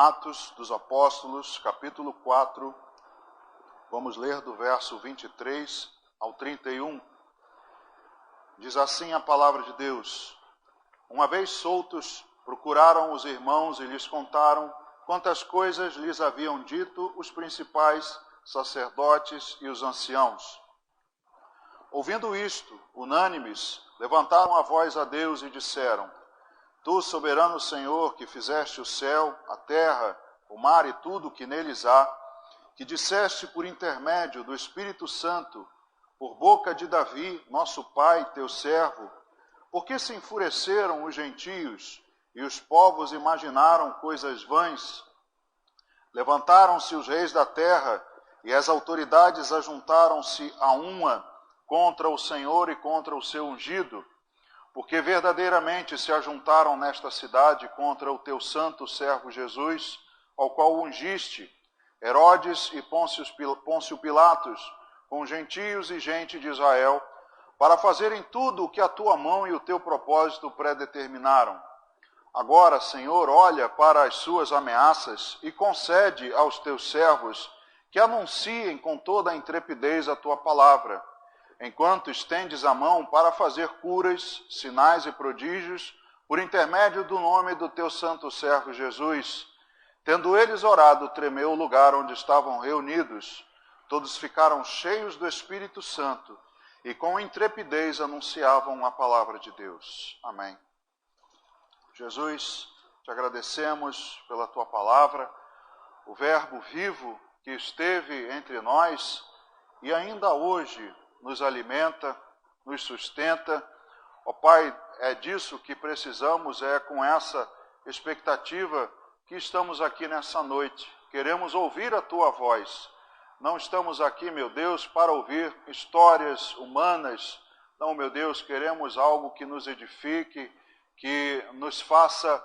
Atos dos Apóstolos, capítulo 4, vamos ler do verso 23 ao 31. Diz assim a palavra de Deus: Uma vez soltos, procuraram os irmãos e lhes contaram quantas coisas lhes haviam dito os principais sacerdotes e os anciãos. Ouvindo isto, unânimes, levantaram a voz a Deus e disseram: Tu, soberano Senhor, que fizeste o céu, a terra, o mar e tudo o que neles há, que disseste por intermédio do Espírito Santo, por boca de Davi, nosso pai, teu servo, por que se enfureceram os gentios e os povos imaginaram coisas vãs? Levantaram-se os reis da terra e as autoridades ajuntaram-se a uma contra o Senhor e contra o seu ungido, porque verdadeiramente se ajuntaram nesta cidade contra o teu santo servo Jesus, ao qual ungiste, Herodes e Pôncio Pilatos, com gentios e gente de Israel, para fazerem tudo o que a tua mão e o teu propósito predeterminaram. Agora, Senhor, olha para as suas ameaças e concede aos teus servos que anunciem com toda a intrepidez a tua palavra, enquanto estendes a mão para fazer curas, sinais e prodígios, por intermédio do nome do teu santo servo Jesus. Tendo eles orado, tremeu o lugar onde estavam reunidos. Todos ficaram cheios do Espírito Santo e com intrepidez anunciavam a palavra de Deus. Amém. Jesus, te agradecemos pela tua palavra, o verbo vivo que esteve entre nós e ainda hoje nos alimenta, nos sustenta. Ó Pai, é disso que precisamos, é com essa expectativa que estamos aqui nessa noite. Queremos ouvir a tua voz. Não estamos aqui, meu Deus, para ouvir histórias humanas. Não, meu Deus, queremos algo que nos edifique, que nos faça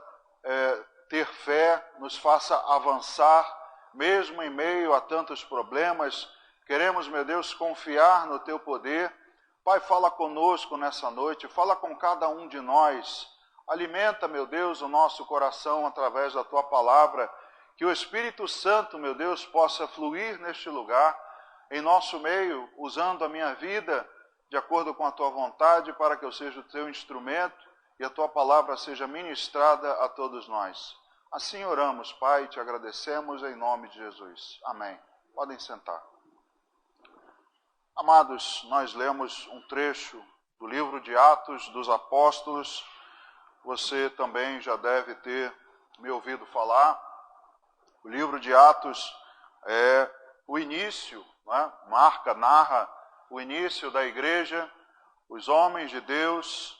ter fé, nos faça avançar, mesmo em meio a tantos problemas. Queremos, meu Deus, confiar no teu poder. Pai, fala conosco nessa noite, fala com cada um de nós. Alimenta, meu Deus, o nosso coração através da tua palavra. Que o Espírito Santo, meu Deus, possa fluir neste lugar, em nosso meio, usando a minha vida de acordo com a tua vontade, para que eu seja o teu instrumento e a tua palavra seja ministrada a todos nós. Assim oramos, Pai, e te agradecemos em nome de Jesus. Amém. Podem sentar. Amados, nós lemos um trecho do livro de Atos dos Apóstolos. Você também já deve ter me ouvido falar. O livro de Atos é o início, né? narra o início da igreja, os homens de Deus,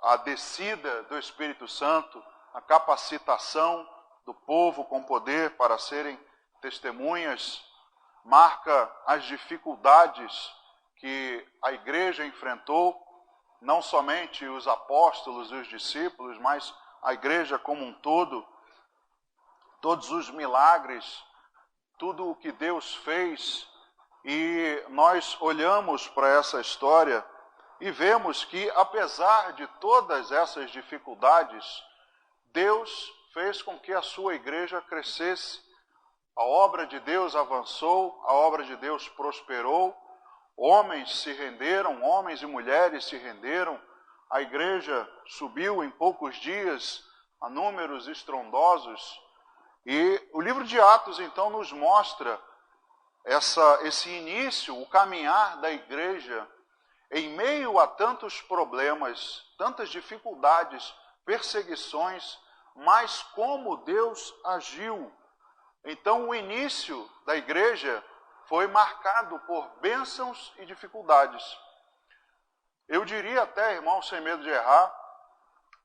a descida do Espírito Santo, a capacitação do povo com poder para serem testemunhas, marca as dificuldades que a igreja enfrentou, não somente os apóstolos e os discípulos, mas a igreja como um todo, todos os milagres, tudo o que Deus fez, e nós olhamos para essa história e vemos que, apesar de todas essas dificuldades, Deus fez com que a sua igreja crescesse. A obra de Deus avançou, a obra de Deus prosperou, homens se renderam, homens e mulheres se renderam, a igreja subiu em poucos dias a números estrondosos. E o livro de Atos, então, nos mostra esse início, o caminhar da igreja, em meio a tantos problemas, tantas dificuldades, perseguições, mas como Deus agiu. Então, o início da igreja foi marcado por bênçãos e dificuldades. Eu diria até, irmão, sem medo de errar,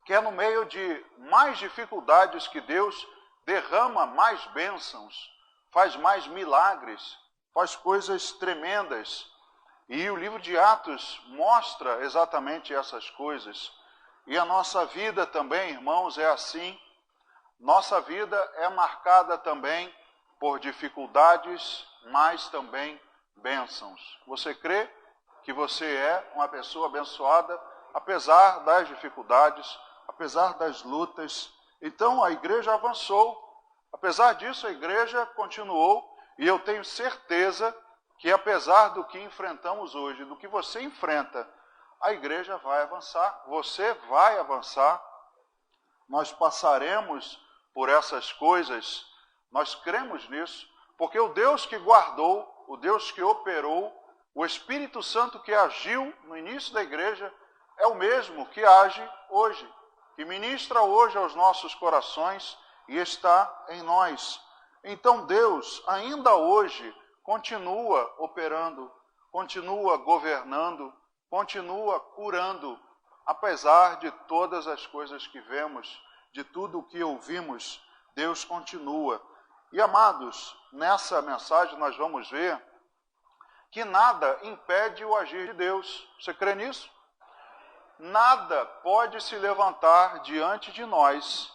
que é no meio de mais dificuldades que Deus derrama mais bênçãos, faz mais milagres, faz coisas tremendas. E o livro de Atos mostra exatamente essas coisas. E a nossa vida também, irmãos, é assim. Nossa vida é marcada também por dificuldades, mas também bênçãos. Você crê que você é uma pessoa abençoada, apesar das dificuldades, apesar das lutas? Então a igreja avançou, Apesar disso, a igreja continuou, e eu tenho certeza que apesar do que enfrentamos hoje, do que você enfrenta, a igreja vai avançar, você vai avançar, nós passaremos por essas coisas, nós cremos nisso, porque o Deus que guardou, o Deus que operou, o Espírito Santo que agiu no início da igreja, é o mesmo que age hoje, que ministra hoje aos nossos corações e está em nós. Então Deus, ainda hoje, continua operando, continua governando, continua curando, apesar de todas as coisas que vemos, de tudo o que ouvimos, Deus continua. E amados, nessa mensagem nós vamos ver que nada impede o agir de Deus. Você crê nisso? Nada pode se levantar diante de nós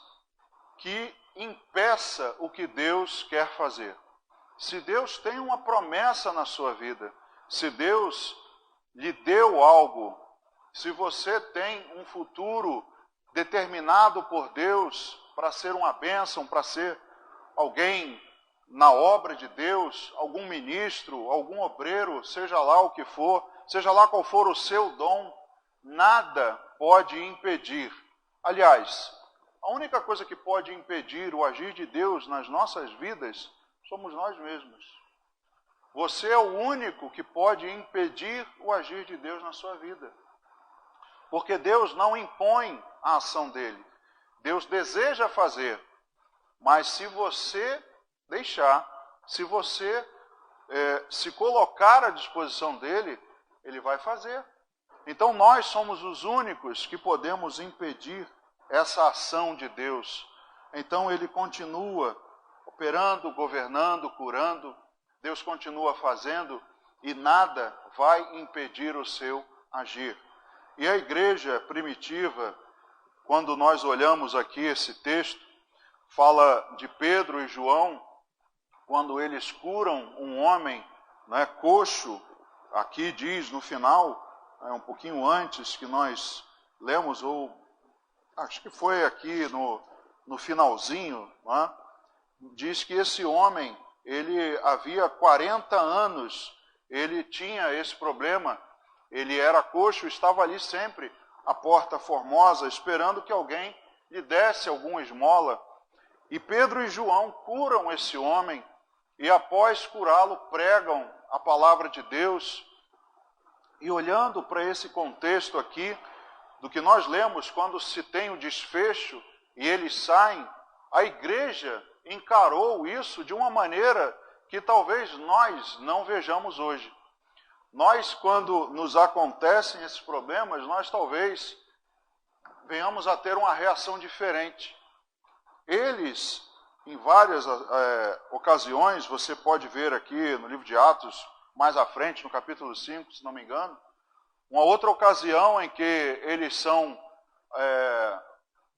que impeça o que Deus quer fazer. Se Deus tem uma promessa na sua vida, se Deus lhe deu algo, se você tem um futuro determinado por Deus para ser uma bênção, para ser alguém na obra de Deus, algum ministro, algum obreiro, seja lá o que for, seja lá qual for o seu dom, nada pode impedir. Aliás, a única coisa que pode impedir o agir de Deus nas nossas vidas somos nós mesmos. Você é o único que pode impedir o agir de Deus na sua vida. Porque Deus não impõe a ação dele. Deus deseja fazer. Mas se você deixar, se você se colocar à disposição dele, ele vai fazer. Então nós somos os únicos que podemos impedir essa ação de Deus. Então ele continua operando, governando, curando. Deus continua fazendo e nada vai impedir o seu agir. E a igreja primitiva, quando nós olhamos aqui esse texto, fala de Pedro e João, quando eles curam um homem, né, coxo, aqui diz no final, um pouquinho antes que nós lemos, ou acho que foi aqui no finalzinho, né, diz que esse homem, ele havia 40 anos, ele tinha esse problema, ele era coxo, estava ali sempre, à porta formosa, esperando que alguém lhe desse alguma esmola. E Pedro e João curam esse homem, e após curá-lo, pregam a palavra de Deus. E olhando para esse contexto aqui, do que nós lemos, quando se tem o desfecho e eles saem, a igreja encarou isso de uma maneira que talvez nós não vejamos hoje. Nós, quando nos acontecem esses problemas, nós talvez venhamos a ter uma reação diferente. Eles, em várias ocasiões, você pode ver aqui no livro de Atos, mais à frente, no capítulo 5, se não me engano, uma outra ocasião em que eles são,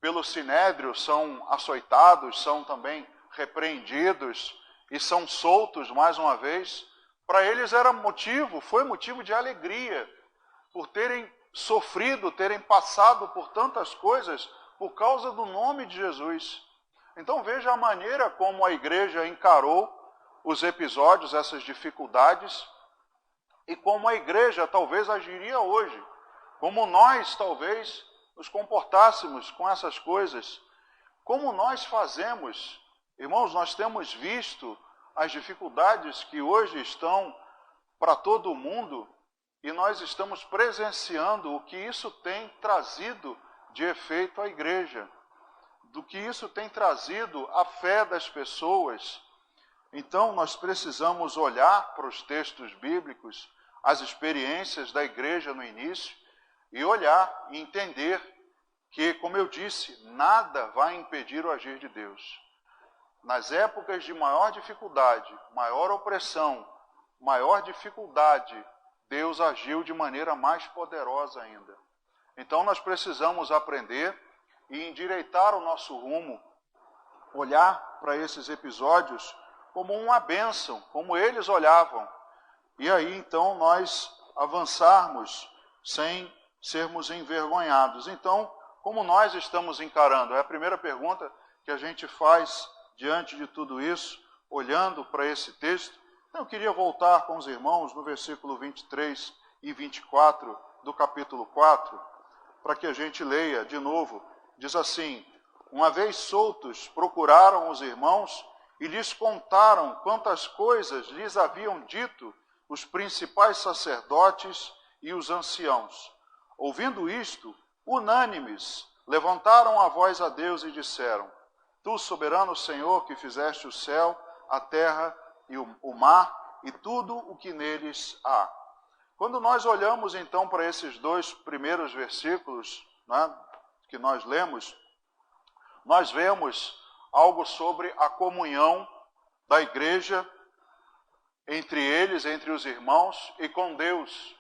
pelo sinédrio, são açoitados, são também repreendidos e são soltos mais uma vez. Para eles foi motivo de alegria, por terem sofrido, terem passado por tantas coisas por causa do nome de Jesus. Então veja a maneira como a igreja encarou os episódios, essas dificuldades, e como a igreja talvez agiria hoje, como nós talvez nos comportássemos com essas coisas, como nós fazemos. Irmãos, nós temos visto as dificuldades que hoje estão para todo o mundo e nós estamos presenciando o que isso tem trazido de efeito à igreja, do que isso tem trazido à fé das pessoas. Então nós precisamos olhar para os textos bíblicos, as experiências da igreja no início, e olhar e entender que, como eu disse, nada vai impedir o agir de Deus. Nas épocas de maior dificuldade, maior opressão, maior dificuldade, Deus agiu de maneira mais poderosa ainda. Então nós precisamos aprender e endireitar o nosso rumo, olhar para esses episódios como uma bênção, como eles olhavam. E aí então nós avançarmos sem sermos envergonhados. Então, como nós estamos encarando? É a primeira pergunta que a gente faz diante de tudo isso, olhando para esse texto. Então, eu queria voltar com os irmãos no versículo 23 e 24 do capítulo 4, para que a gente leia de novo. Diz assim: uma vez soltos, procuraram os irmãos e lhes contaram quantas coisas lhes haviam dito os principais sacerdotes e os anciãos. Ouvindo isto, unânimes, levantaram a voz a Deus e disseram: Tu, soberano Senhor, que fizeste o céu, a terra e o mar e tudo o que neles há. Quando nós olhamos então para esses dois primeiros versículos, né, que nós lemos, nós vemos algo sobre a comunhão da igreja entre eles, entre os irmãos e com Deus.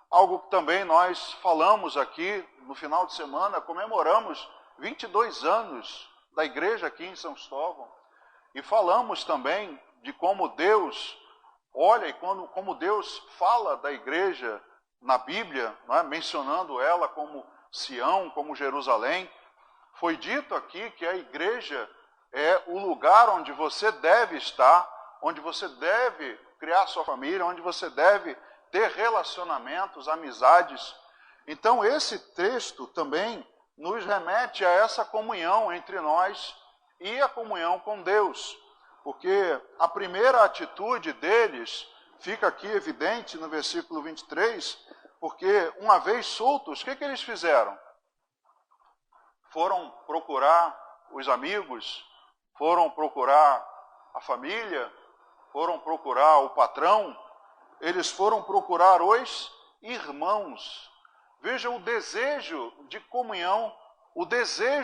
Algo que também nós falamos aqui no final de semana, comemoramos 22 anos da igreja aqui em São Cristóvão. E falamos também de como Deus olha e como Deus fala da igreja na Bíblia, não é? Mencionando ela como Sião, como Jerusalém. Foi dito aqui que a igreja é o lugar onde você deve estar, onde você deve criar sua família, onde você deve ter relacionamentos, amizades. Então esse texto também nos remete a essa comunhão entre nós e a comunhão com Deus. Porque a primeira atitude deles fica aqui evidente no versículo 23, porque uma vez soltos, o que eles fizeram? Foram procurar os amigos, foram procurar a família, foram procurar o patrão, eles foram procurar os irmãos. Veja o desejo de comunhão, o desejo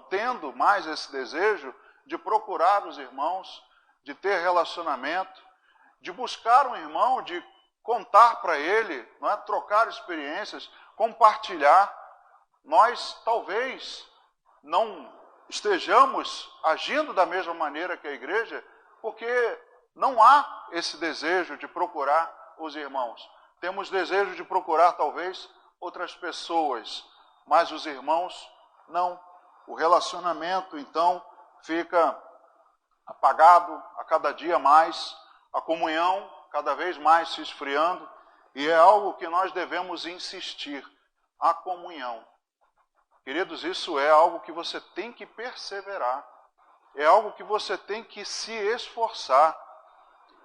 tendo mais esse desejo de procurar os irmãos, de ter relacionamento, de buscar um irmão, de contar para ele, não é? Trocar experiências, compartilhar. Nós talvez não estejamos agindo da mesma maneira que a igreja, porque não há esse desejo de procurar os irmãos. Temos desejo de procurar talvez outras pessoas, mas os irmãos não. O relacionamento, então, fica apagado a cada dia mais, a comunhão cada vez mais se esfriando, e é algo que nós devemos insistir, a comunhão. Queridos, isso é algo que você tem que perseverar, é algo que você tem que se esforçar,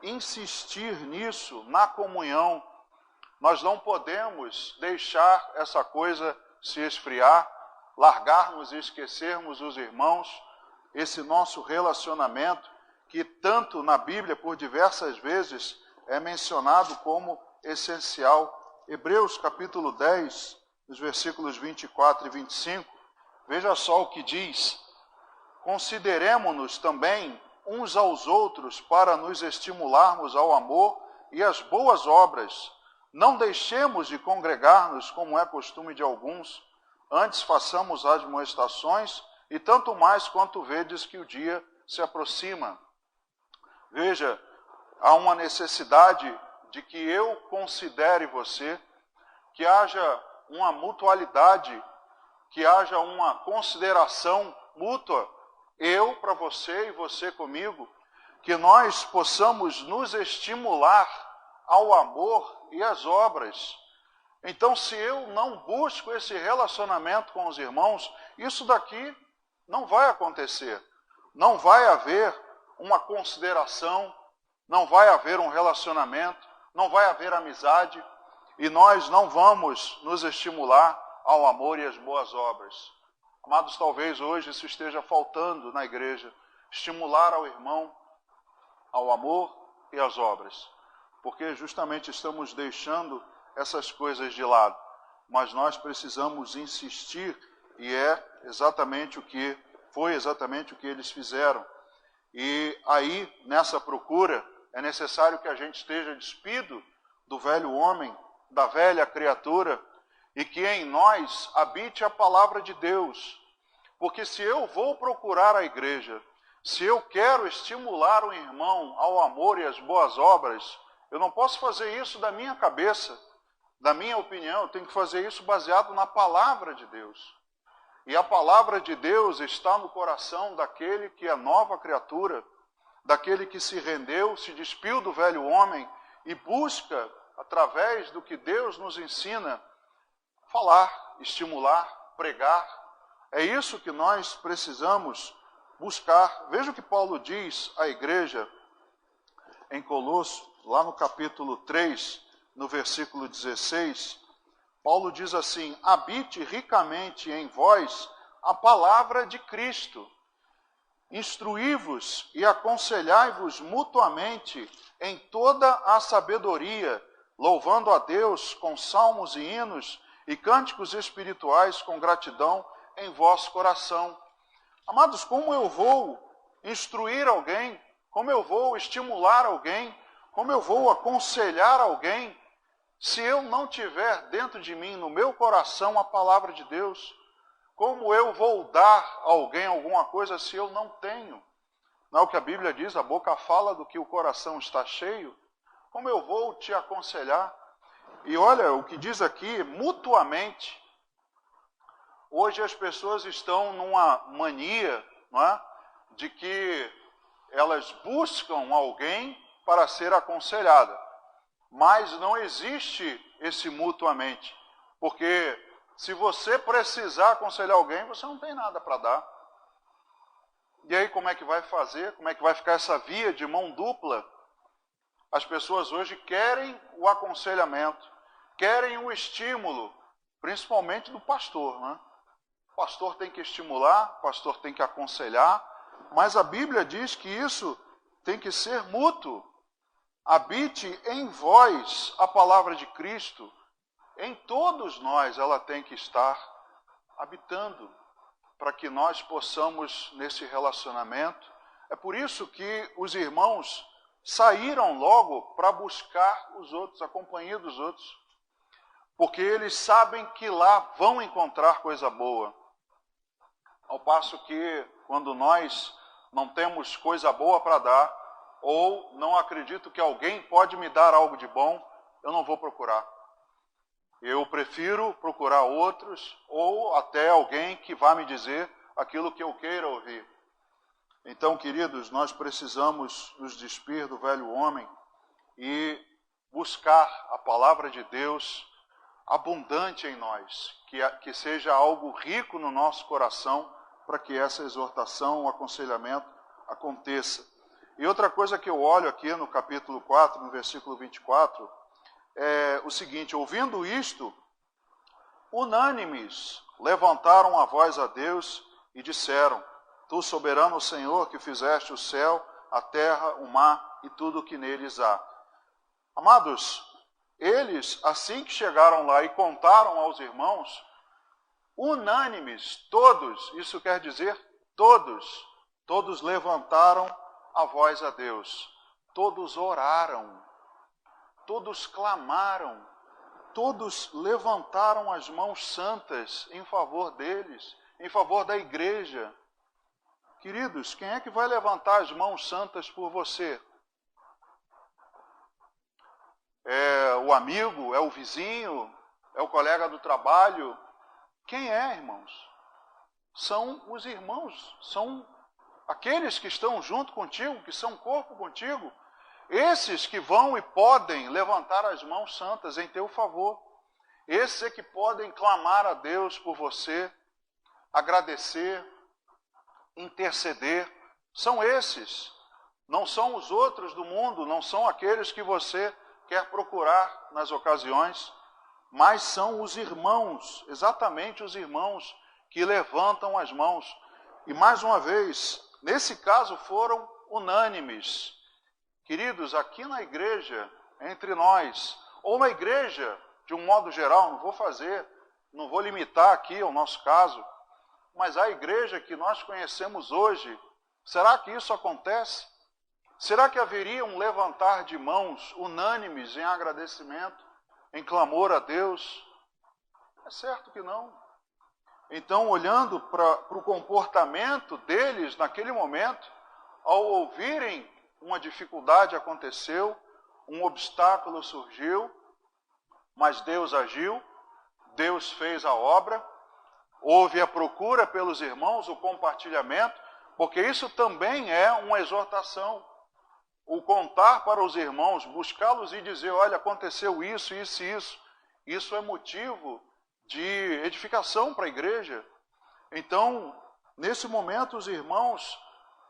insistir nisso, na comunhão. Nós não podemos deixar essa coisa se esfriar, largarmos e esquecermos os irmãos, esse nosso relacionamento, que tanto na Bíblia, por diversas vezes, é mencionado como essencial. Hebreus capítulo 10, nos versículos 24 e 25, veja só o que diz: consideremo-nos também uns aos outros para nos estimularmos ao amor e às boas obras. Não deixemos de congregar-nos, como é costume de alguns, antes façamos admoestações, e tanto mais quanto vedes que o dia se aproxima. Veja, há uma necessidade de que eu considere você, que haja uma mutualidade, que haja uma consideração mútua, eu para você e você comigo, que nós possamos nos estimular ao amor e às obras. Então, se eu não busco esse relacionamento com os irmãos, isso daqui não vai acontecer. Não vai haver uma consideração, não vai haver um relacionamento, não vai haver amizade, e nós não vamos nos estimular ao amor e às boas obras. Amados, talvez hoje isso esteja faltando na igreja, estimular ao irmão ao amor e às obras, porque justamente estamos deixando essas coisas de lado, mas nós precisamos insistir, e foi exatamente o que eles fizeram. E aí, nessa procura, é necessário que a gente esteja despido do velho homem, da velha criatura, e que em nós habite a palavra de Deus. Porque se eu vou procurar a igreja, Se eu quero estimular um irmão ao amor e às boas obras, eu não posso fazer isso da minha cabeça, da minha opinião, eu tenho que fazer isso baseado na palavra de Deus. E a palavra de Deus está no coração daquele que é nova criatura, daquele que se rendeu, se despiu do velho homem e busca, através do que Deus nos ensina, falar, estimular, pregar. É isso que nós precisamos buscar. Veja o que Paulo diz à igreja em Colosso, lá no capítulo 3, no versículo 16. Paulo diz assim: habite ricamente em vós a palavra de Cristo. Instruí-vos e aconselhai-vos mutuamente em toda a sabedoria, louvando a Deus com salmos e hinos e cânticos espirituais com gratidão em vosso coração. Amados, como eu vou instruir alguém, como eu vou estimular alguém, como eu vou aconselhar alguém, se eu não tiver dentro de mim, no meu coração, a palavra de Deus? Como eu vou dar a alguém alguma coisa se eu não tenho? Não é o que a Bíblia diz, a boca fala do que o coração está cheio? Como eu vou te aconselhar? E olha o que diz aqui, mutuamente. Hoje as pessoas estão numa mania, não é? De que elas buscam alguém para ser aconselhada. Mas não existe esse mutuamente. Porque se você precisar aconselhar alguém, você não tem nada para dar. E aí como é que vai fazer? Como é que vai ficar essa via de mão dupla? As pessoas hoje querem o aconselhamento, querem o estímulo, principalmente do pastor, né? O pastor tem que estimular, o pastor tem que aconselhar, mas a Bíblia diz que isso tem que ser mútuo. Habite em vós a palavra de Cristo. Em todos nós ela tem que estar habitando, para que nós possamos nesse relacionamento. É por isso que os irmãos saíram logo para buscar os outros, a companhia dos outros, porque eles sabem que lá vão encontrar coisa boa. Ao passo que, quando nós não temos coisa boa para dar, ou não acredito que alguém pode me dar algo de bom, eu não vou procurar. Eu prefiro procurar outros, ou até alguém que vá me dizer aquilo que eu queira ouvir. Então, queridos, nós precisamos nos despir do velho homem e buscar a palavra de Deus abundante em nós, que seja algo rico no nosso coração, para que essa exortação, o aconselhamento aconteça. E outra coisa que eu olho aqui no capítulo 4, no versículo 24, é o seguinte: ouvindo isto, unânimes levantaram a voz a Deus e disseram: Tu, soberano Senhor, que fizeste o céu, a terra, o mar e tudo o que neles há. Amados, eles, assim que chegaram lá e contaram aos irmãos, unânimes, todos, isso quer dizer todos levantaram a voz a Deus, todos oraram, todos clamaram, todos levantaram as mãos santas em favor deles, em favor da igreja. Queridos, quem é que vai levantar as mãos santas por você? É o amigo? É o vizinho? É o colega do trabalho? Quem é, irmãos? São os irmãos, são aqueles que estão junto contigo, que são corpo contigo. Esses que vão e podem levantar as mãos santas em teu favor. Esses é que podem clamar a Deus por você, agradecer, interceder. São esses. Não são os outros do mundo, não são aqueles que você quer procurar nas ocasiões, mas são os irmãos, exatamente os irmãos que levantam as mãos. E mais uma vez, nesse caso foram unânimes. Queridos, aqui na igreja, entre nós, ou na igreja, de um modo geral, não vou limitar aqui ao nosso caso, mas a igreja que nós conhecemos hoje, será que isso acontece? Será que haveria um levantar de mãos unânimes em agradecimento, em clamor a Deus? É certo que não. Então, olhando para o comportamento deles naquele momento, ao ouvirem uma dificuldade aconteceu, um obstáculo surgiu, mas Deus agiu, Deus fez a obra, houve a procura pelos irmãos, o compartilhamento, porque isso também é uma exortação. O contar para os irmãos, buscá-los e dizer, olha, aconteceu isso, isso e isso. Isso é motivo de edificação para a igreja. Então, nesse momento, os irmãos,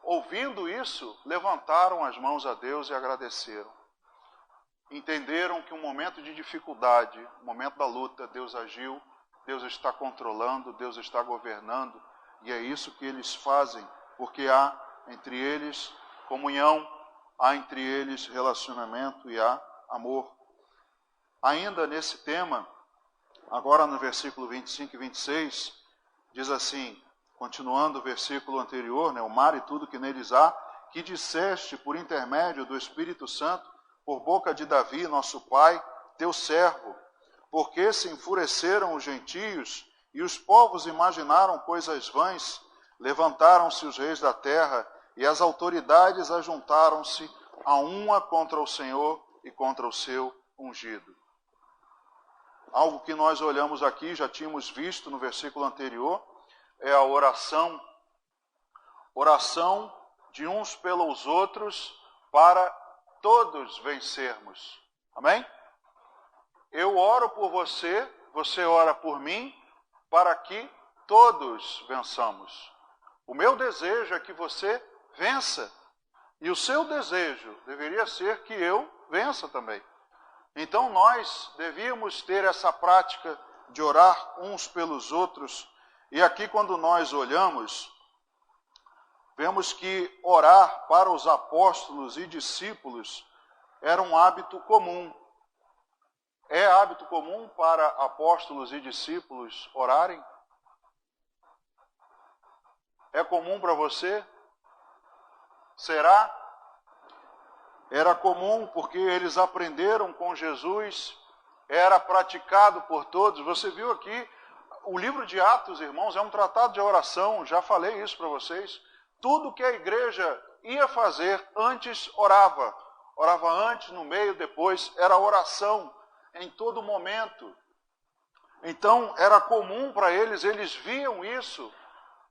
ouvindo isso, levantaram as mãos a Deus e agradeceram. Entenderam que um momento de dificuldade, um momento da luta, Deus agiu, Deus está controlando, Deus está governando, e é isso que eles fazem, porque há entre eles comunhão, há entre eles relacionamento e há amor. Ainda nesse tema, agora no versículo 25 e 26, diz assim, continuando o versículo anterior, o mar e tudo que neles há, que disseste por intermédio do Espírito Santo, por boca de Davi, nosso pai, teu servo, porque se enfureceram os gentios e os povos imaginaram coisas vãs, levantaram-se os reis da terra e as autoridades ajuntaram-se a uma contra o Senhor e contra o seu ungido. Algo que nós olhamos aqui, já tínhamos visto no versículo anterior, é a oração. Oração de uns pelos outros para todos vencermos. Amém? Eu oro por você, você ora por mim, para que todos vençamos. O meu desejo é que você vença. E o seu desejo deveria ser que eu vença também. Então nós devíamos ter essa prática de orar uns pelos outros. E aqui quando nós olhamos, vemos que orar para os apóstolos e discípulos era um hábito comum. É hábito comum para apóstolos e discípulos orarem? É comum para você? Será? Era comum porque eles aprenderam com Jesus, era praticado por todos. Você viu aqui, o livro de Atos, irmãos, é um tratado de oração, já falei isso para vocês. Tudo que a igreja ia fazer antes orava. Orava antes, no meio, depois, era oração em todo momento. Então, era comum para eles, eles viam isso.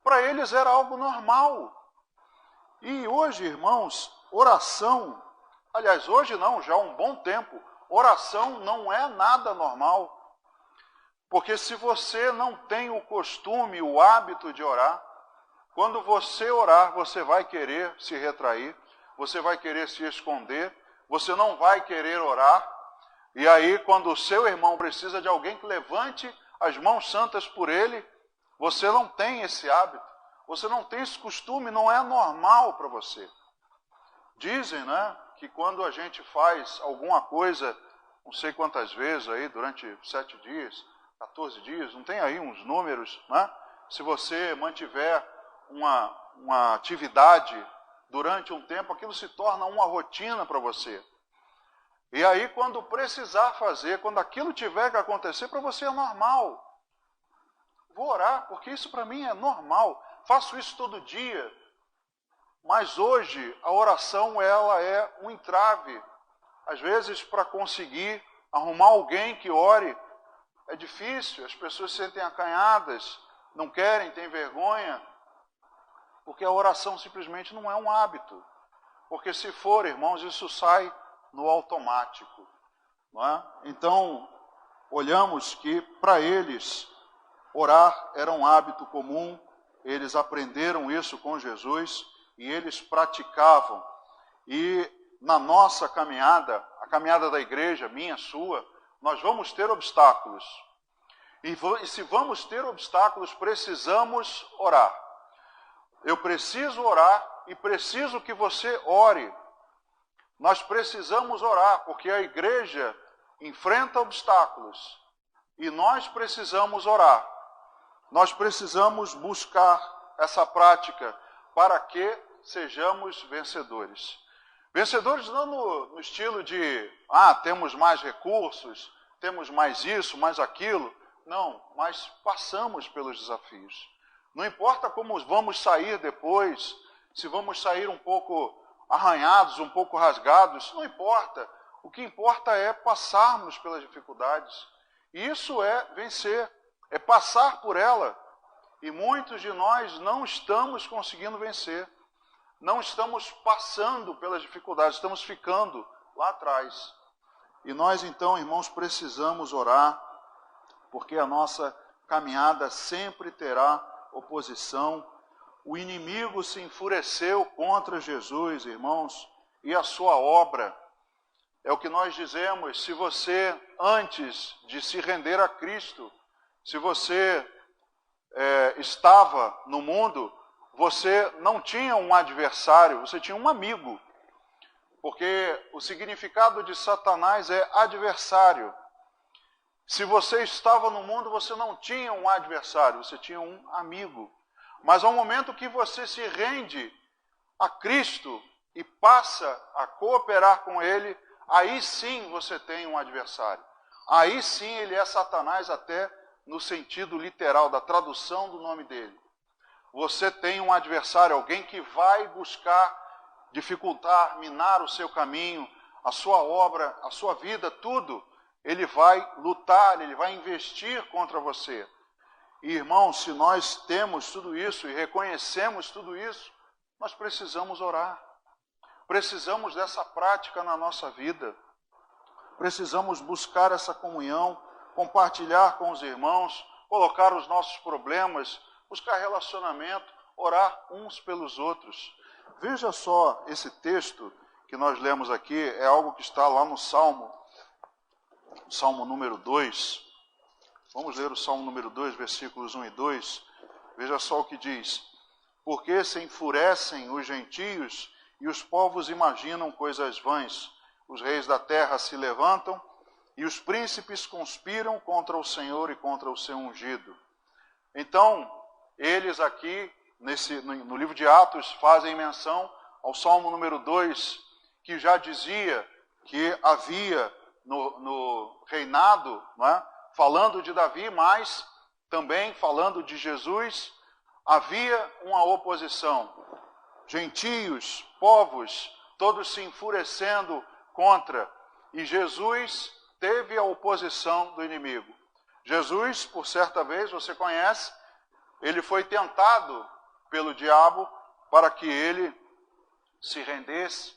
Para eles era algo normal. E hoje, irmãos, oração, aliás, hoje não, já há um bom tempo, oração não é nada normal. Porque se você não tem o costume, o hábito de orar, quando você orar, você vai querer se retrair, você vai querer se esconder, você não vai querer orar. E aí, quando o seu irmão precisa de alguém que levante as mãos santas por ele, você não tem esse hábito, você não tem esse costume, não é normal para você. Dizem, né, que quando a gente faz alguma coisa, não sei quantas vezes aí, durante 7 dias, 14 dias, não tem aí uns números, né? Se você mantiver uma atividade durante um tempo, aquilo se torna uma rotina para você. E aí, quando precisar fazer, quando aquilo tiver que acontecer, para você é normal. Vou orar, porque isso para mim é normal. Faço isso todo dia. Mas hoje, a oração, ela é um entrave. Às vezes, para conseguir arrumar alguém que ore, é difícil. As pessoas se sentem acanhadas, não querem, têm vergonha. Porque a oração simplesmente não é um hábito. Porque se for, irmãos, isso sai no automático. Não é? Então, olhamos que para eles, orar era um hábito comum, eles aprenderam isso com Jesus e eles praticavam. E na nossa caminhada, a caminhada da igreja, minha, sua, nós vamos ter obstáculos. E se vamos ter obstáculos, precisamos orar. Eu preciso orar e preciso que você ore. Nós precisamos orar, porque a igreja enfrenta obstáculos. E nós precisamos orar. Nós precisamos buscar essa prática para que sejamos vencedores. Vencedores não no estilo de, temos mais recursos, temos mais isso, mais aquilo. Não, mas passamos pelos desafios. Não importa como vamos sair depois, se vamos sair um pouco arranhados, um pouco rasgados, isso não importa. O que importa é passarmos pelas dificuldades. E isso é vencer, é passar por ela. E muitos de nós não estamos conseguindo vencer. Não estamos passando pelas dificuldades, estamos ficando lá atrás. E nós então, irmãos, precisamos orar, porque a nossa caminhada sempre terá oposição. O inimigo se enfureceu contra Jesus, irmãos, e a sua obra. É o que nós dizemos, se você, antes de se render a Cristo, se você estava no mundo, você não tinha um adversário, você tinha um amigo. Porque o significado de Satanás é adversário. Se você estava no mundo, você não tinha um adversário, você tinha um amigo. Mas ao momento que você se rende a Cristo e passa a cooperar com Ele, aí sim você tem um adversário. Aí sim ele é Satanás, até no sentido literal da tradução do nome dele. Você tem um adversário, alguém que vai buscar dificultar, minar o seu caminho, a sua obra, a sua vida, tudo. Ele vai lutar, ele vai investir contra você. E, irmãos, se nós temos tudo isso e reconhecemos tudo isso, nós precisamos orar. Precisamos dessa prática na nossa vida. Precisamos buscar essa comunhão, compartilhar com os irmãos, colocar os nossos problemas, buscar relacionamento, orar uns pelos outros. Veja só, esse texto que nós lemos aqui é algo que está lá no Salmo número 2. Vamos ler o Salmo número 2, versículos 1 e 2. Veja só o que diz. Porque se enfurecem os gentios e os povos imaginam coisas vãs. Os reis da terra se levantam e os príncipes conspiram contra o Senhor e contra o seu ungido. Então, eles aqui, no livro de Atos, fazem menção ao Salmo número 2, que já dizia que havia no reinado, não é? Falando de Davi, mas também falando de Jesus, havia uma oposição. Gentios, povos, todos se enfurecendo contra. E Jesus teve a oposição do inimigo. Jesus, por certa vez, você conhece, ele foi tentado pelo diabo para que ele se rendesse,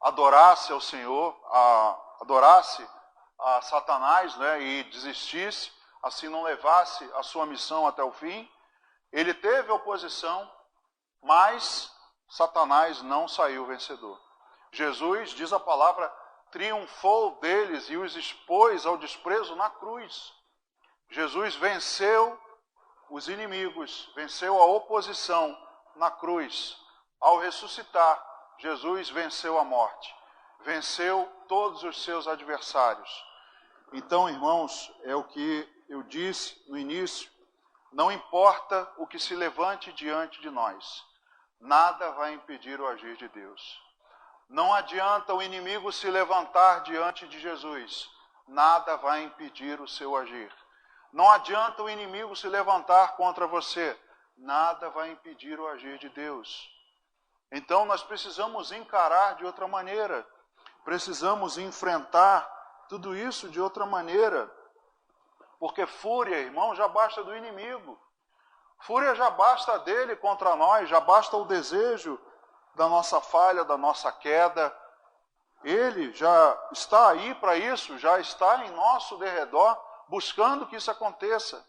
adorasse ao Senhor, adorasse a Satanás, né, e desistisse, assim não levasse a sua missão até o fim. Ele teve oposição, mas Satanás não saiu vencedor. Jesus, diz a palavra, triunfou deles e os expôs ao desprezo na cruz. Jesus venceu os inimigos, venceu a oposição na cruz. Ao ressuscitar, Jesus venceu a morte, venceu todos os seus adversários. Então, irmãos, é o que eu disse no início, não importa o que se levante diante de nós, nada vai impedir o agir de Deus. Não adianta o inimigo se levantar diante de Jesus, nada vai impedir o seu agir. Não adianta o inimigo se levantar contra você, nada vai impedir o agir de Deus. Então nós precisamos encarar de outra maneira, precisamos enfrentar tudo isso de outra maneira, porque fúria, irmão, já basta do inimigo. Fúria já basta dele contra nós, já basta o desejo da nossa falha, da nossa queda. Ele já está aí para isso, já está em nosso derredor, buscando que isso aconteça.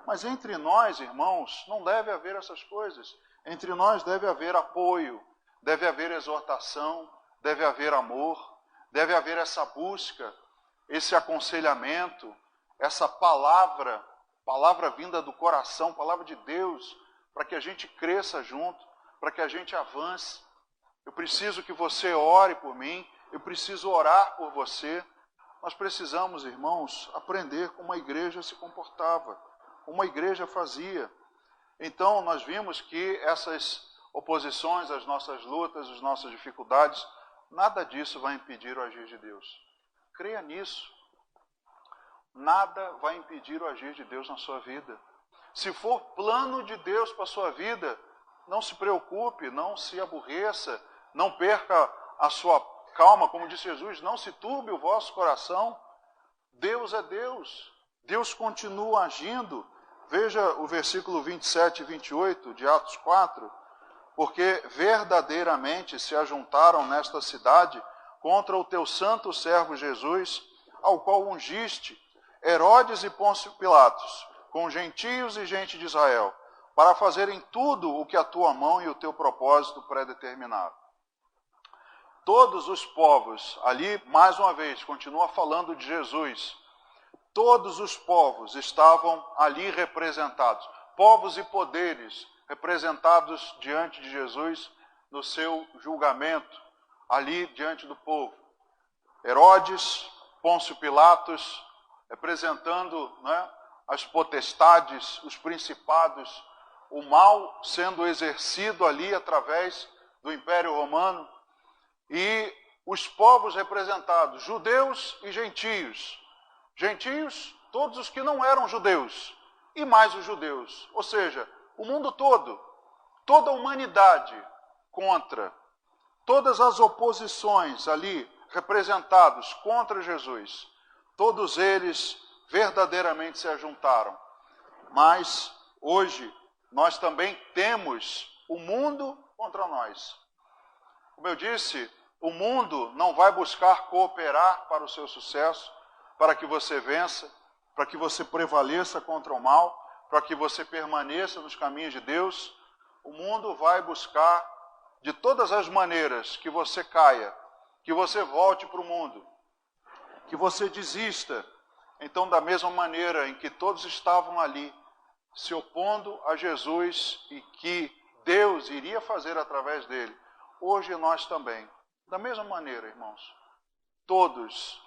Mas entre nós, irmãos, não deve haver essas coisas. Entre nós deve haver apoio, deve haver exortação, deve haver amor, deve haver essa busca, esse aconselhamento, essa palavra vinda do coração, palavra de Deus, para que a gente cresça junto, para que a gente avance. Eu preciso que você ore por mim, eu preciso orar por você. Nós precisamos, irmãos, aprender como a igreja se comportava, como a igreja fazia. Então, nós vimos que essas oposições, as nossas lutas, as nossas dificuldades, nada disso vai impedir o agir de Deus. Creia nisso. Nada vai impedir o agir de Deus na sua vida. Se for plano de Deus para a sua vida, não se preocupe, não se aborreça, não perca a sua calma, como disse Jesus, não se turbe o vosso coração. Deus é Deus, Deus continua agindo. Veja o versículo 27 e 28 de Atos 4, porque verdadeiramente se ajuntaram nesta cidade contra o teu santo servo Jesus, ao qual ungiste Herodes e Pôncio Pilatos, com gentios e gente de Israel, para fazerem tudo o que a tua mão e o teu propósito predeterminaram. Todos os povos, ali, mais uma vez, continua falando de Jesus, todos os povos estavam ali representados, povos e poderes representados diante de Jesus no seu julgamento, ali diante do povo. Herodes, Pôncio Pilatos, representando, as potestades, os principados, o mal sendo exercido ali através do Império Romano, e os povos representados, judeus e gentios. Gentios, todos os que não eram judeus, e mais os judeus, ou seja, o mundo todo, toda a humanidade contra, todas as oposições ali representados contra Jesus, todos eles verdadeiramente se ajuntaram. Mas hoje nós também temos o mundo contra nós. Como eu disse, o mundo não vai buscar cooperar para o seu sucesso, para que você vença, para que você prevaleça contra o mal, para que você permaneça nos caminhos de Deus. O mundo vai buscar de todas as maneiras que você caia, que você volte para o mundo, que você desista. Então, da mesma maneira em que todos estavam ali, se opondo a Jesus e que Deus iria fazer através dele, hoje nós também, da mesma maneira, irmãos, todos,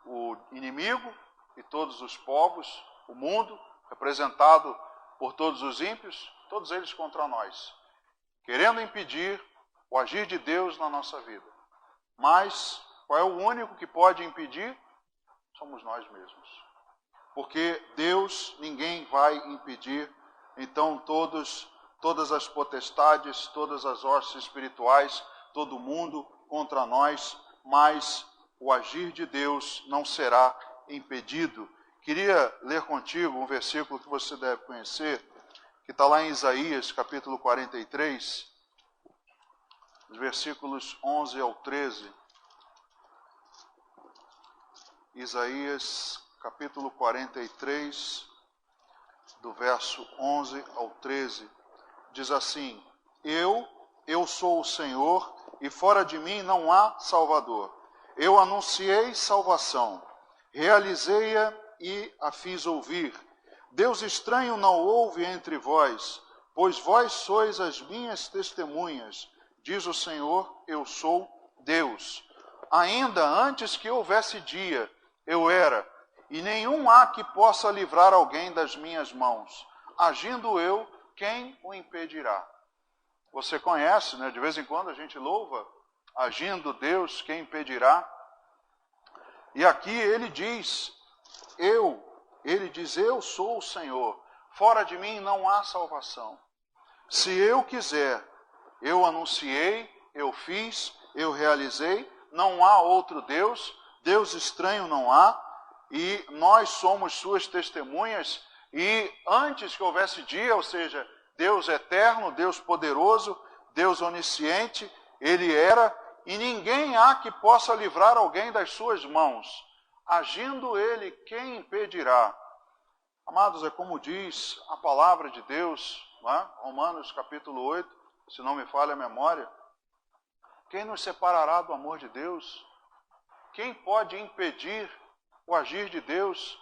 o inimigo e todos os povos, o mundo, representado por todos os ímpios, todos eles contra nós, querendo impedir o agir de Deus na nossa vida. Mas qual é o único que pode impedir? Somos nós mesmos. Porque Deus ninguém vai impedir. Então todas as potestades, todas as hostes espirituais, todo mundo contra nós, mas o agir de Deus não será impedido. Queria ler contigo um versículo que você deve conhecer, que está lá em Isaías, capítulo 43, os versículos 11 ao 13. Isaías, capítulo 43, do verso 11 ao 13, diz assim: Eu sou o Senhor, e fora de mim não há Salvador. Eu anunciei salvação, realizei-a e a fiz ouvir. Deus estranho não houve entre vós, pois vós sois as minhas testemunhas. Diz o Senhor, eu sou Deus. Ainda antes que houvesse dia, eu era, e nenhum há que possa livrar alguém das minhas mãos. Agindo eu, quem o impedirá? Você conhece, né? De vez em quando a gente louva, agindo Deus, quem impedirá? E aqui ele diz, eu sou o Senhor, fora de mim não há salvação. Se eu quiser, eu anunciei, eu fiz, eu realizei, não há outro Deus, Deus estranho não há, e nós somos suas testemunhas, e antes que houvesse dia, ou seja, Deus eterno, Deus poderoso, Deus onisciente, Ele era, e ninguém há que possa livrar alguém das suas mãos. Agindo Ele, quem impedirá? Amados, é como diz a palavra de Deus, Romanos capítulo 8, se não me falha a memória. Quem nos separará do amor de Deus? Quem pode impedir o agir de Deus?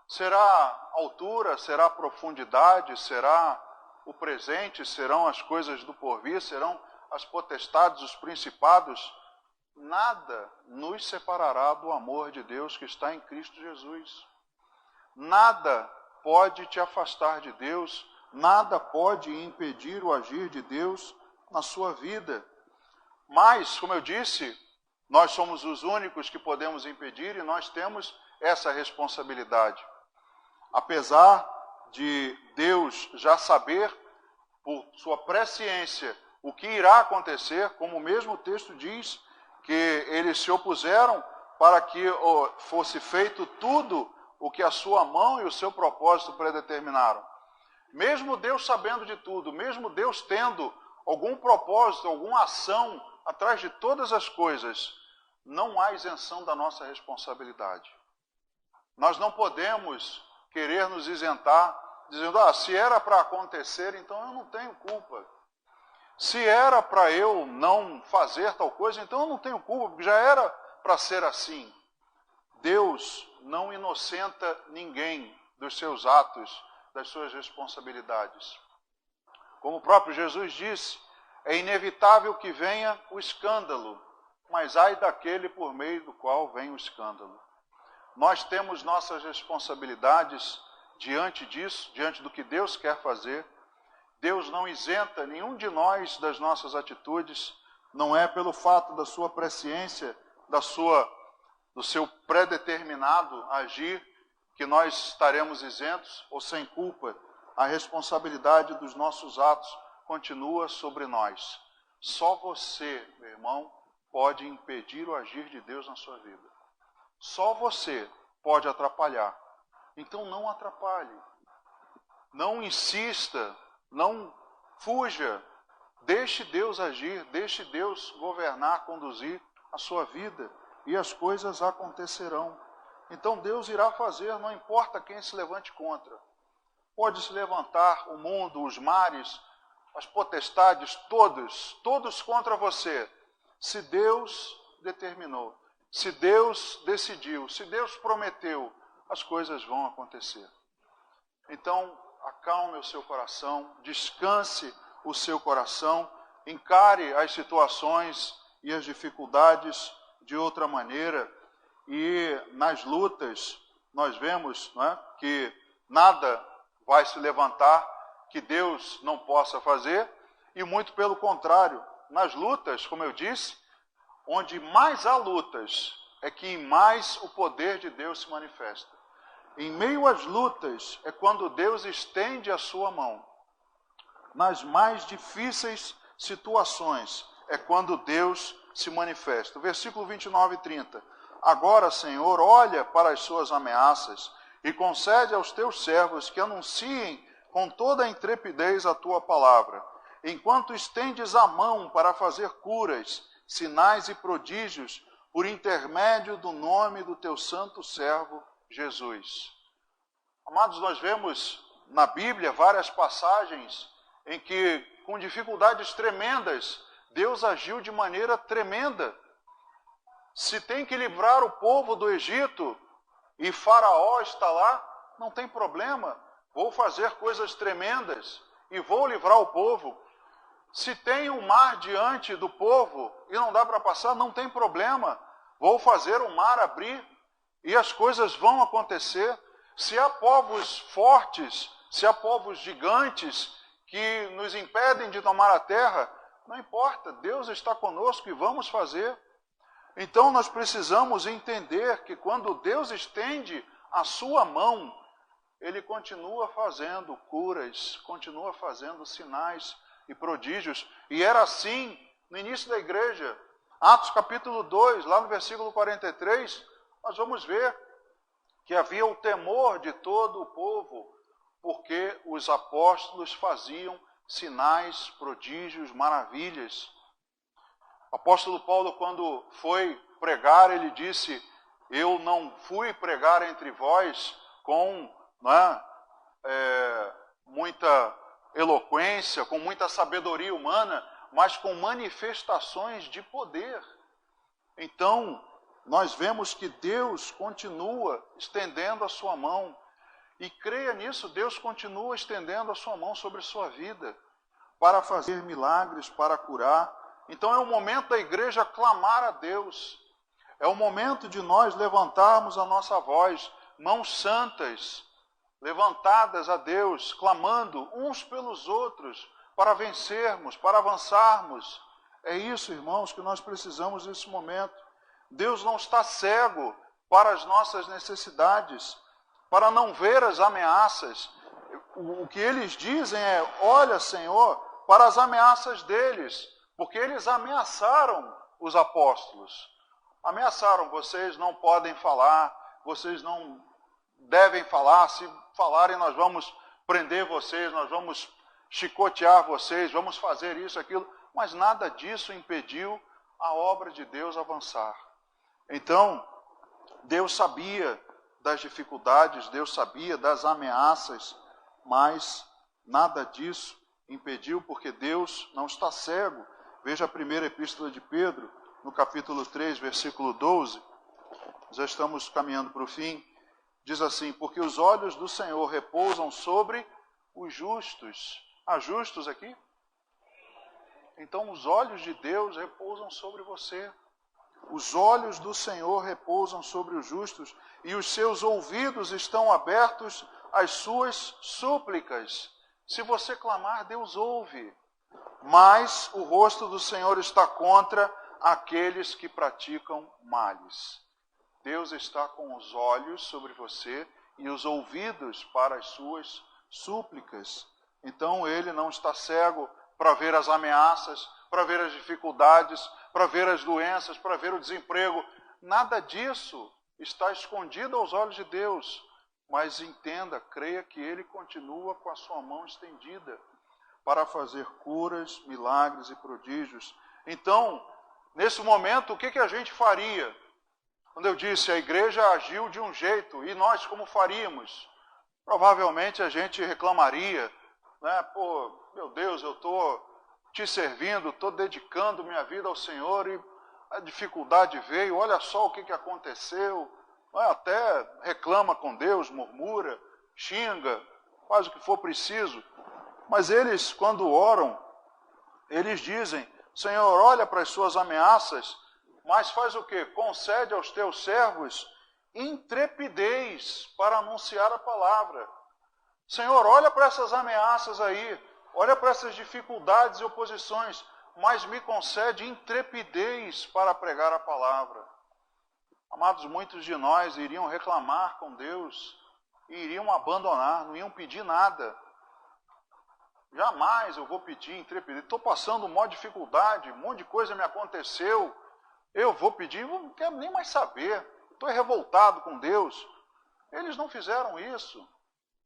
Será altura, será profundidade, será o presente, serão as coisas do porvir, serão as potestades, os principados? Nada nos separará do amor de Deus que está em Cristo Jesus. Nada pode te afastar de Deus, nada pode impedir o agir de Deus na sua vida. Mas, como eu disse, nós somos os únicos que podemos impedir e nós temos essa responsabilidade. Apesar de Deus já saber, por sua presciência, o que irá acontecer, como o mesmo texto diz, que eles se opuseram para que fosse feito tudo o que a sua mão e o seu propósito predeterminaram. Mesmo Deus sabendo de tudo, mesmo Deus tendo algum propósito, alguma ação atrás de todas as coisas, não há isenção da nossa responsabilidade. Nós não podemos querer nos isentar, dizendo, se era para acontecer, então eu não tenho culpa. Se era para eu não fazer tal coisa, então eu não tenho culpa, porque já era para ser assim. Deus não inocenta ninguém dos seus atos, das suas responsabilidades. Como o próprio Jesus disse, é inevitável que venha o escândalo, mas ai daquele por meio do qual vem o escândalo. Nós temos nossas responsabilidades diante disso, diante do que Deus quer fazer. Deus não isenta nenhum de nós das nossas atitudes, não é pelo fato da sua presciência, do seu predeterminado agir, que nós estaremos isentos ou sem culpa. A responsabilidade dos nossos atos continua sobre nós. Só você, meu irmão, pode impedir o agir de Deus na sua vida. Só você pode atrapalhar. Então não atrapalhe. Não insista, não fuja. Deixe Deus agir, deixe Deus governar, conduzir a sua vida e as coisas acontecerão. Então Deus irá fazer, não importa quem se levante contra. Pode se levantar o mundo, os mares, as potestades, todos contra você. Se Deus determinou, se Deus decidiu, se Deus prometeu, as coisas vão acontecer. Então, acalme o seu coração, descanse o seu coração, encare as situações e as dificuldades de outra maneira. E nas lutas, nós vemos, não é, que nada vai se levantar que Deus não possa fazer, e muito pelo contrário. Nas lutas, como eu disse, onde mais há lutas, é que mais o poder de Deus se manifesta. Em meio às lutas, é quando Deus estende a sua mão. Nas mais difíceis situações, é quando Deus se manifesta. Versículo 29 e 30. Agora, Senhor, olha para as suas ameaças e concede aos teus servos que anunciem com toda a intrepidez a tua palavra, enquanto estendes a mão para fazer curas, sinais e prodígios, por intermédio do nome do teu santo servo Jesus. Amados, nós vemos na Bíblia várias passagens em que, com dificuldades tremendas, Deus agiu de maneira tremenda. Se tem que livrar o povo do Egito e Faraó está lá, não tem problema. Vou fazer coisas tremendas e vou livrar o povo. Se tem um mar diante do povo e não dá para passar, não tem problema. Vou fazer o mar abrir e as coisas vão acontecer. Se há povos fortes, se há povos gigantes que nos impedem de tomar a terra, não importa, Deus está conosco e vamos fazer. Então nós precisamos entender que quando Deus estende a sua mão, Ele continua fazendo curas, continua fazendo sinais e prodígios. E era assim no início da igreja. Atos capítulo 2, lá no versículo 43, nós vamos ver que havia o temor de todo o povo, porque os apóstolos faziam sinais, prodígios, maravilhas. O apóstolo Paulo, quando foi pregar, ele disse: eu não fui pregar entre vós com muita eloquência, com muita sabedoria humana, mas com manifestações de poder. Então, nós vemos que Deus continua estendendo a sua mão. E creia nisso, Deus continua estendendo a sua mão sobre a sua vida, para fazer milagres, para curar. Então é o momento da igreja clamar a Deus. É o momento de nós levantarmos a nossa voz, mãos santas, levantadas a Deus, clamando uns pelos outros, para vencermos, para avançarmos. É isso, irmãos, que nós precisamos nesse momento. Deus não está cego para as nossas necessidades, para não ver as ameaças. o que eles dizem é: olha, Senhor, para as ameaças deles, porque eles ameaçaram os apóstolos. Ameaçaram: vocês não podem falar, vocês não devem falar, se falarem nós vamos prender vocês, nós vamos chicotear vocês, vamos fazer isso, aquilo. Mas nada disso impediu a obra de Deus avançar. Então, Deus sabia das dificuldades, Deus sabia das ameaças, mas nada disso impediu, porque Deus não está cego. Veja a primeira epístola de Pedro, no capítulo 3, versículo 12. Já estamos caminhando para o fim. Diz assim: porque os olhos do Senhor repousam sobre os justos. Há justos aqui? Então os olhos de Deus repousam sobre você. Os olhos do Senhor repousam sobre os justos, e os seus ouvidos estão abertos às suas súplicas. Se você clamar, Deus ouve. Mas o rosto do Senhor está contra aqueles que praticam males. Deus está com os olhos sobre você e os ouvidos para as suas súplicas. Então Ele não está cego para ver as ameaças, para ver as dificuldades, para ver as doenças, para ver o desemprego. Nada disso está escondido aos olhos de Deus. Mas entenda, creia que Ele continua com a sua mão estendida para fazer curas, milagres e prodígios. Então, nesse momento, o que a gente faria? Quando eu disse, a igreja agiu de um jeito, e nós como faríamos? Provavelmente a gente reclamaria, né? Pô, meu Deus, eu estou te servindo, estou dedicando minha vida ao Senhor e a dificuldade veio, olha só o que aconteceu. Até reclama com Deus, murmura, xinga, faz o que for preciso. Mas eles, quando oram, eles dizem: Senhor, olha para as suas ameaças, mas faz o quê? Concede aos teus servos intrepidez para anunciar a palavra. Senhor, olha para essas ameaças aí, olha para essas dificuldades e oposições, mas me concede intrepidez para pregar a palavra. Amados, muitos de nós iriam reclamar com Deus e iriam abandonar, não iam pedir nada. Jamais eu vou pedir intrepidez. Estou passando uma dificuldade, um monte de coisa me aconteceu. Eu vou pedir, não quero nem mais saber. Estou revoltado com Deus. Eles não fizeram isso.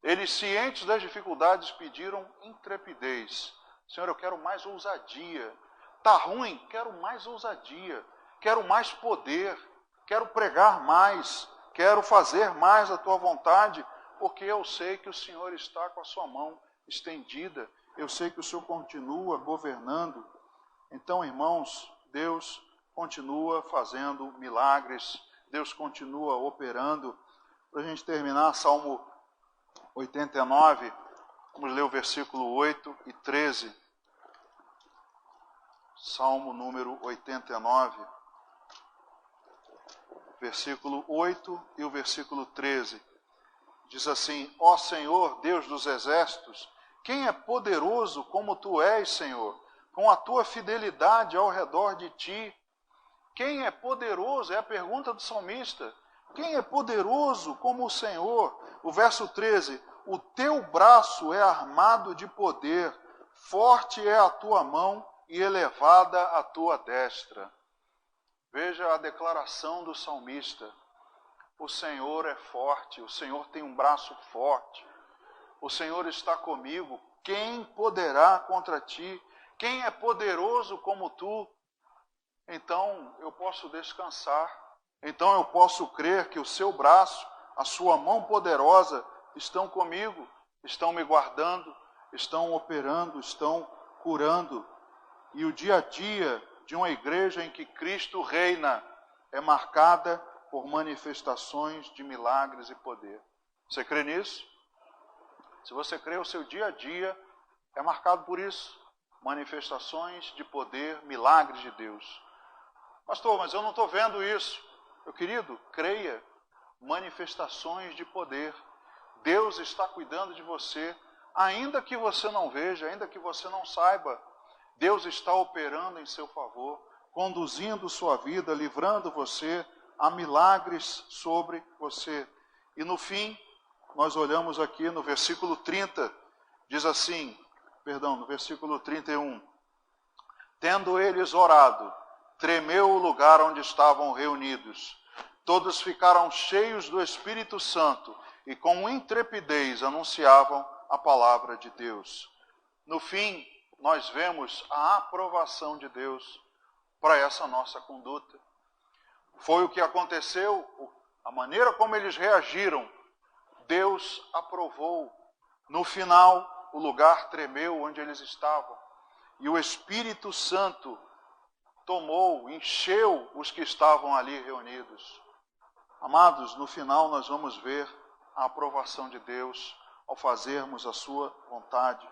Eles, cientes das dificuldades, pediram intrepidez. Senhor, eu quero mais ousadia. Está ruim? Quero mais ousadia. Quero mais poder. Quero pregar mais. Quero fazer mais a tua vontade, porque eu sei que o Senhor está com a sua mão estendida. Eu sei que o Senhor continua governando. Então, irmãos, Deus continua fazendo milagres. Deus continua operando. Para a gente terminar, Salmo 89, vamos ler o versículo 8 e 13. Salmo número 89, versículo 8 e o versículo 13. Diz assim: ó Senhor, Deus dos exércitos, quem é poderoso como tu és, Senhor, com a tua fidelidade ao redor de ti? Quem é poderoso? É a pergunta do salmista. Quem é poderoso como o Senhor? O verso 13: o teu braço é armado de poder, forte é a tua mão e elevada a tua destra. Veja a declaração do salmista. O Senhor é forte, o Senhor tem um braço forte. O Senhor está comigo. Quem poderá contra ti? Quem é poderoso como tu? Então eu posso descansar. Então eu posso crer que o seu braço, a sua mão poderosa estão comigo, estão me guardando, estão operando, estão curando. E o dia a dia de uma igreja em que Cristo reina é marcada por manifestações de milagres e poder. Você crê nisso? Se você crê, o seu dia a dia é marcado por isso. Manifestações de poder, milagres de Deus. Pastor, mas eu não estou vendo isso. Meu querido, creia. Manifestações de poder. Deus está cuidando de você, ainda que você não veja, ainda que você não saiba. Deus está operando em seu favor, conduzindo sua vida, livrando você a milagres sobre você. E no fim, nós olhamos aqui no versículo 30, diz assim, no versículo 31. Tendo eles orado, tremeu o lugar onde estavam reunidos. Todos ficaram cheios do Espírito Santo e com intrepidez anunciavam a palavra de Deus. No fim, nós vemos a aprovação de Deus para essa nossa conduta. Foi o que aconteceu, a maneira como eles reagiram, Deus aprovou. No final, o lugar tremeu onde eles estavam. E o Espírito Santo tomou, encheu os que estavam ali reunidos. Amados, no final nós vamos ver a aprovação de Deus ao fazermos a sua vontade.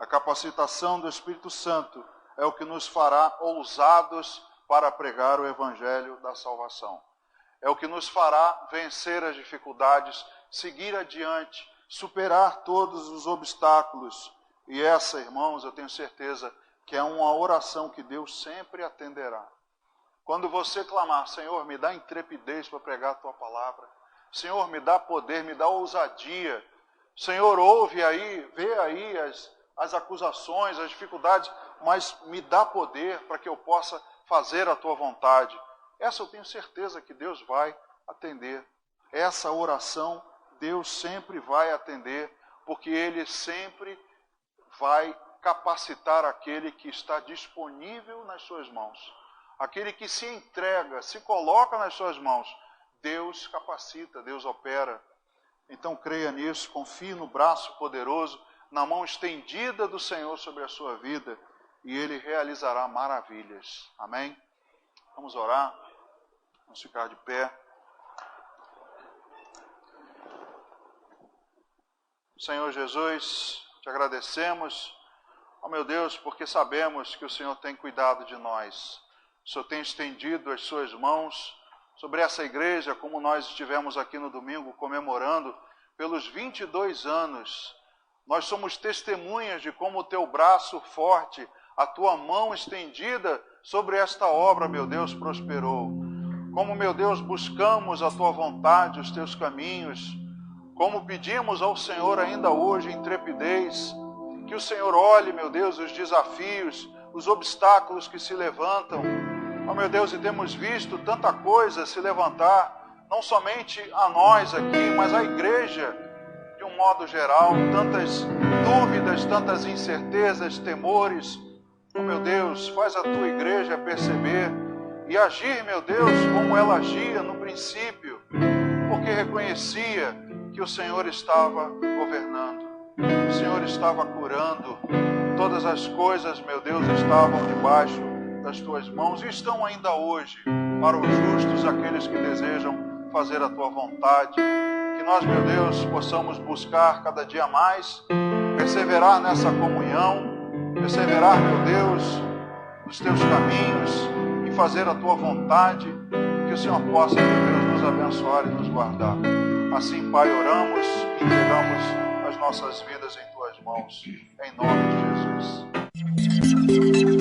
A capacitação do Espírito Santo é o que nos fará ousados para pregar o Evangelho da salvação. É o que nos fará vencer as dificuldades, seguir adiante, superar todos os obstáculos. E essa, irmãos, eu tenho certeza que é uma oração que Deus sempre atenderá. Quando você clamar, Senhor, me dá intrepidez para pregar a Tua palavra. Senhor, me dá poder, me dá ousadia. Senhor, ouve aí, vê aí as acusações, as dificuldades, mas me dá poder para que eu possa fazer a Tua vontade. Essa eu tenho certeza que Deus vai atender. Essa oração Deus sempre vai atender, porque Ele sempre vai capacitar aquele que está disponível nas suas mãos. Aquele que se entrega, se coloca nas suas mãos. Deus capacita, Deus opera. Então creia nisso, confie no braço poderoso, na mão estendida do Senhor sobre a sua vida, e Ele realizará maravilhas. Amém? Vamos orar, vamos ficar de pé. Senhor Jesus, te agradecemos, ó meu Deus, porque sabemos que o Senhor tem cuidado de nós. O Senhor tem estendido as suas mãos sobre essa igreja, como nós estivemos aqui no domingo comemorando pelos 22 anos. Nós somos testemunhas de como o teu braço forte, a tua mão estendida sobre esta obra, meu Deus, prosperou. Como, meu Deus, buscamos a tua vontade, os teus caminhos. Como pedimos ao Senhor ainda hoje, em intrepidez, que o Senhor olhe, meu Deus, os desafios, os obstáculos que se levantam. Ó meu Deus, e temos visto tanta coisa se levantar, não somente a nós aqui, mas a igreja, de um modo geral, tantas dúvidas, tantas incertezas, temores. Ó meu Deus, faz a tua igreja perceber e agir, meu Deus, como ela agia no princípio, porque reconhecia que o Senhor estava governando, o Senhor estava curando, todas as coisas, meu Deus, estavam debaixo das tuas mãos e estão ainda hoje para os justos, aqueles que desejam fazer a tua vontade. Que nós, meu Deus, possamos buscar cada dia mais, perseverar nessa comunhão, perseverar, meu Deus, nos teus caminhos e fazer a tua vontade. Que o Senhor possa, meu Deus, nos abençoar e nos guardar. Assim, Pai, oramos e entregamos as nossas vidas em tuas mãos, em nome de Jesus.